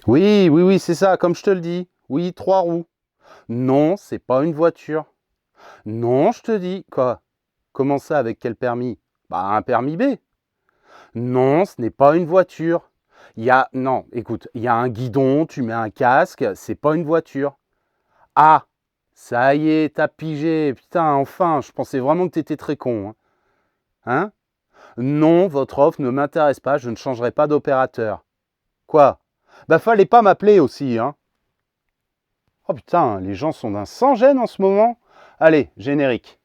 Oui, oui, oui, c'est ça, comme je te le dis. Oui, 3 roues. Non, c'est pas une voiture. Non, je te dis. Quoi? Comment ça, avec quel permis? Bah, un permis B. Non, ce n'est pas une voiture. Non, écoute, il y a un guidon, tu mets un casque, c'est pas une voiture. Ah, ça y est, t'as pigé. Putain, enfin, je pensais vraiment que t'étais très con. Hein? Non, votre offre ne m'intéresse pas, je ne changerai pas d'opérateur. Quoi? Bah, fallait pas m'appeler aussi, hein. Oh putain, les gens sont d'un sans-gêne en ce moment. Allez, générique.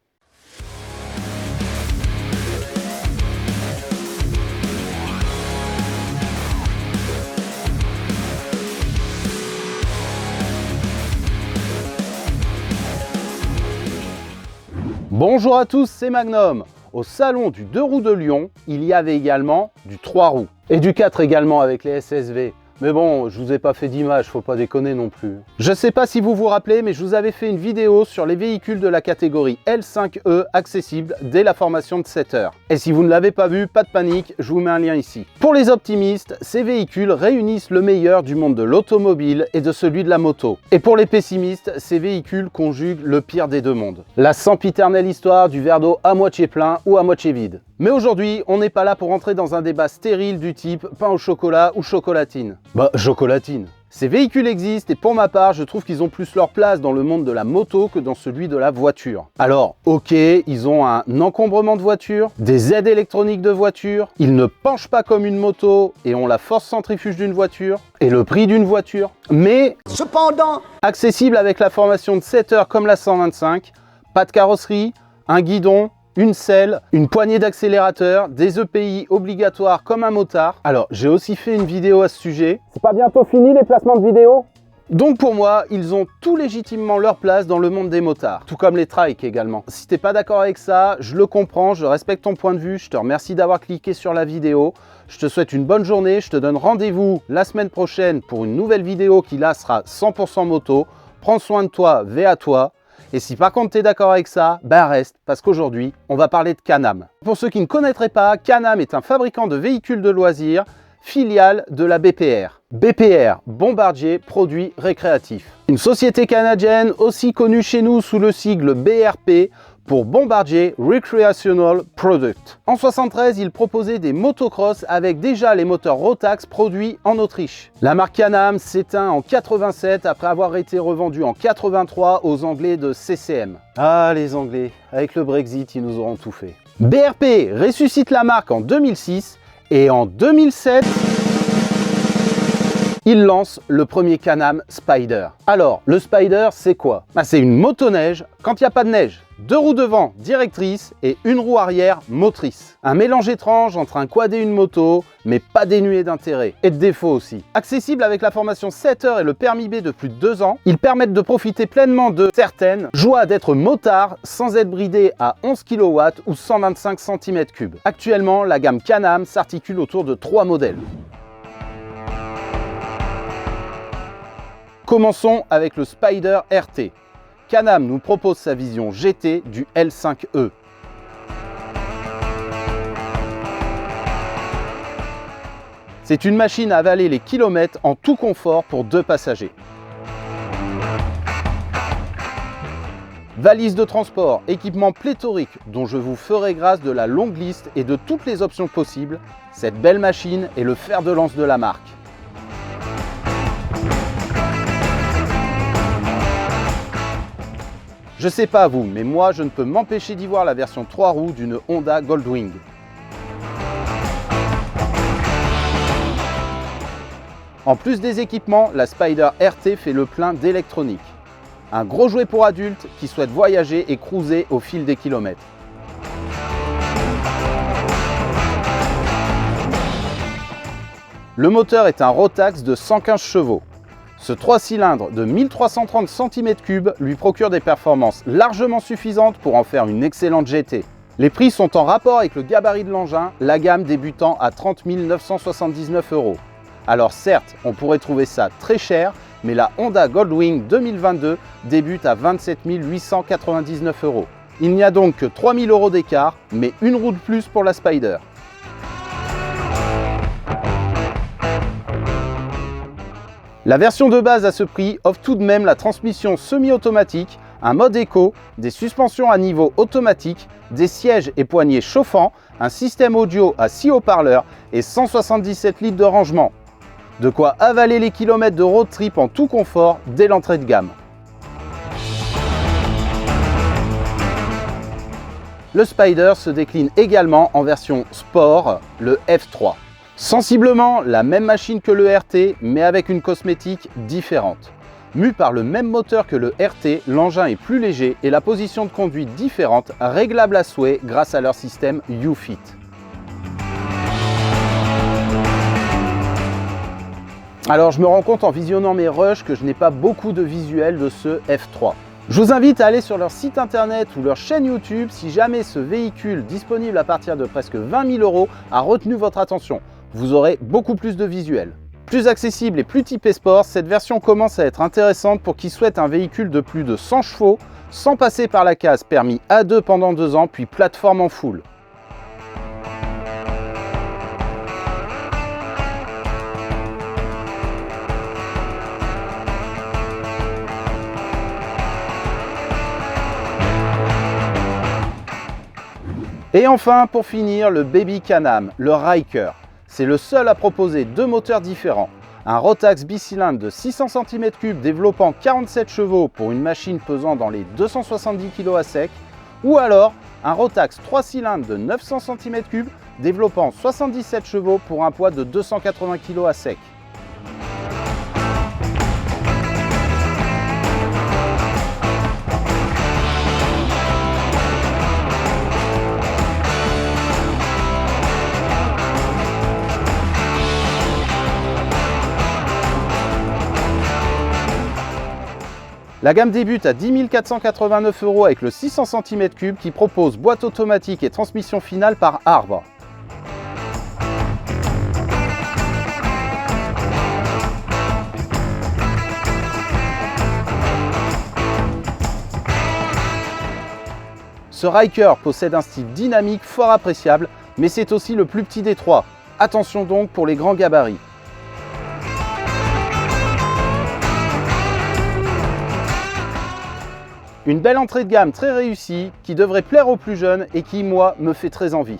Bonjour à tous, c'est Magnum. Au salon du 2 roues de Lyon, il y avait également du 3 roues. Et du 4 également avec les SSV. Mais bon, je vous ai pas fait d'image, faut pas déconner non plus. Je sais pas si vous vous rappelez, mais je vous avais fait une vidéo sur les véhicules de la catégorie L5E accessibles dès la formation de 7 heures. Et si vous ne l'avez pas vu, pas de panique, je vous mets un lien ici. Pour les optimistes, ces véhicules réunissent le meilleur du monde de l'automobile et de celui de la moto. Et pour les pessimistes, ces véhicules conjuguent le pire des deux mondes. La sempiternelle histoire du verre d'eau à moitié plein ou à moitié vide. Mais aujourd'hui, on n'est pas là pour entrer dans un débat stérile du type pain au chocolat ou chocolatine. Bah, chocolatine. Ces véhicules existent et pour ma part, je trouve qu'ils ont plus leur place dans le monde de la moto que dans celui de la voiture. Alors, ok, ils ont un encombrement de voiture, des aides électroniques de voiture, ils ne penchent pas comme une moto et ont la force centrifuge d'une voiture et le prix d'une voiture, mais cependant, accessible avec la formation de 7 heures comme la 125, pas de carrosserie, un guidon, une selle, une poignée d'accélérateur, des EPI obligatoires comme un motard. Alors, j'ai aussi fait une vidéo à ce sujet. C'est pas bientôt fini les placements de vidéos? Donc pour moi, ils ont tout légitimement leur place dans le monde des motards, tout comme les trikes également. Si t'es pas d'accord avec ça, je le comprends, je respecte ton point de vue, je te remercie d'avoir cliqué sur la vidéo. Je te souhaite une bonne journée, je te donne rendez-vous la semaine prochaine pour une nouvelle vidéo qui là sera 100% moto. Prends soin de toi, vais à toi. Et si par contre tu es d'accord avec ça, ben reste, parce qu'aujourd'hui, on va parler de Can-Am. Pour ceux qui ne connaîtraient pas, Can-Am est un fabricant de véhicules de loisirs, filiale de la BPR. BPR, Bombardier Produits Récréatifs. Une société canadienne aussi connue chez nous sous le sigle BRP, pour Bombardier Recreational Product. En 73, il proposait des motocross avec déjà les moteurs Rotax produits en Autriche. La marque Can-Am s'éteint en 87 après avoir été revendue en 83 aux Anglais de CCM. Ah les Anglais, avec le Brexit, ils nous auront tout fait. BRP ressuscite la marque en 2006 et en 2007... il lance le premier Can-Am Spyder. Alors, le Spyder, c'est quoi? C'est une motoneige quand il n'y a pas de neige. 2 roues devant directrices et une roue arrière motrice. Un mélange étrange entre un quad et une moto, mais pas dénué d'intérêt. Et de défauts aussi. Accessible avec la formation 7 heures et le permis B de plus de 2 ans, ils permettent de profiter pleinement de certaines joies d'être motard sans être bridé à 11 kW ou 125 cm3. Actuellement, la gamme Can-Am s'articule autour de 3 modèles. Commençons avec le Spyder RT. Can-Am nous propose sa vision GT du L5E. C'est une machine à avaler les kilomètres en tout confort pour 2 passagers. Valise de transport, équipement pléthorique dont je vous ferai grâce de la longue liste et de toutes les options possibles, cette belle machine est le fer de lance de la marque. Je sais pas vous, mais moi je ne peux m'empêcher d'y voir la version 3 roues d'une Honda Goldwing. En plus des équipements, la Spyder RT fait le plein d'électronique. Un gros jouet pour adultes qui souhaitent voyager et cruiser au fil des kilomètres. Le moteur est un Rotax de 115 chevaux. Ce 3 cylindres de 1330 cm3 lui procure des performances largement suffisantes pour en faire une excellente GT. Les prix sont en rapport avec le gabarit de l'engin, la gamme débutant à 30 979 €. Alors certes, on pourrait trouver ça très cher, mais la Honda Goldwing 2022 débute à 27 899 €. Il n'y a donc que 3 000 € d'écart, mais une roue de plus pour la Spyder. La version de base à ce prix offre tout de même la transmission semi-automatique, un mode éco, des suspensions à niveau automatique, des sièges et poignées chauffants, un système audio à 6 haut-parleurs et 177 litres de rangement. De quoi avaler les kilomètres de road trip en tout confort dès l'entrée de gamme. Le Spyder se décline également en version Sport, le F3. Sensiblement la même machine que le RT, mais avec une cosmétique différente. Mu par le même moteur que le RT, l'engin est plus léger et la position de conduite différente, réglable à souhait grâce à leur système UFIT. Alors je me rends compte en visionnant mes rushs que je n'ai pas beaucoup de visuels de ce F3. Je vous invite à aller sur leur site internet ou leur chaîne YouTube si jamais ce véhicule disponible à partir de presque 20 000 € a retenu votre attention. Vous aurez beaucoup plus de visuels. Plus accessible et plus typé sport, cette version commence à être intéressante pour qui souhaite un véhicule de plus de 100 chevaux, sans passer par la case permis A2 pendant 2 ans, puis plateforme en full. Et enfin, pour finir, le Baby Can-Am, le Ryker. C'est le seul à proposer 2 moteurs différents. Un Rotax bicylindre de 600 cm3 développant 47 chevaux pour une machine pesant dans les 270 kg à sec, ou alors un Rotax 3 cylindres de 900 cm3 développant 77 chevaux pour un poids de 280 kg à sec. La gamme débute à 10 489 € avec le 600 cm3 qui propose boîte automatique et transmission finale par arbre. Ce Ryker possède un style dynamique fort appréciable, mais c'est aussi le plus petit des trois. Attention donc pour les grands gabarits. Une belle entrée de gamme très réussie qui devrait plaire aux plus jeunes et qui, moi, me fait très envie.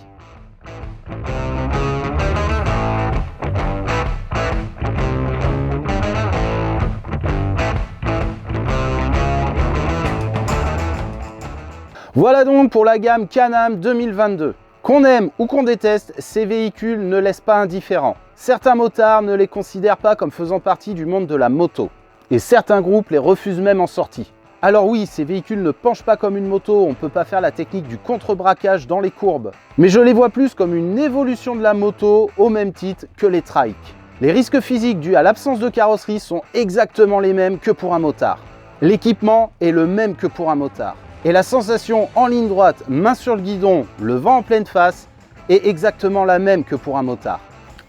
Voilà donc pour la gamme Can-Am 2022. Qu'on aime ou qu'on déteste, ces véhicules ne laissent pas indifférents. Certains motards ne les considèrent pas comme faisant partie du monde de la moto. Et certains groupes les refusent même en sortie. Alors oui, ces véhicules ne penchent pas comme une moto, on ne peut pas faire la technique du contre-braquage dans les courbes. Mais je les vois plus comme une évolution de la moto au même titre que les trikes. Les risques physiques dus à l'absence de carrosserie sont exactement les mêmes que pour un motard. L'équipement est le même que pour un motard. Et la sensation en ligne droite, main sur le guidon, le vent en pleine face, est exactement la même que pour un motard.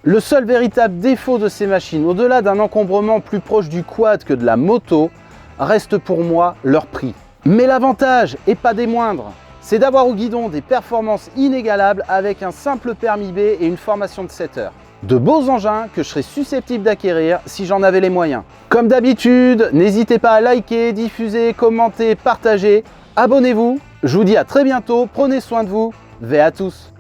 Le seul véritable défaut de ces machines, au-delà d'un encombrement plus proche du quad que de la moto, reste pour moi leur prix. Mais l'avantage, et pas des moindres, c'est d'avoir au guidon des performances inégalables avec un simple permis B et une formation de 7 heures. De beaux engins que je serais susceptible d'acquérir si j'en avais les moyens. Comme d'habitude, n'hésitez pas à liker, diffuser, commenter, partager, abonnez-vous. Je vous dis à très bientôt, prenez soin de vous, ve à tous.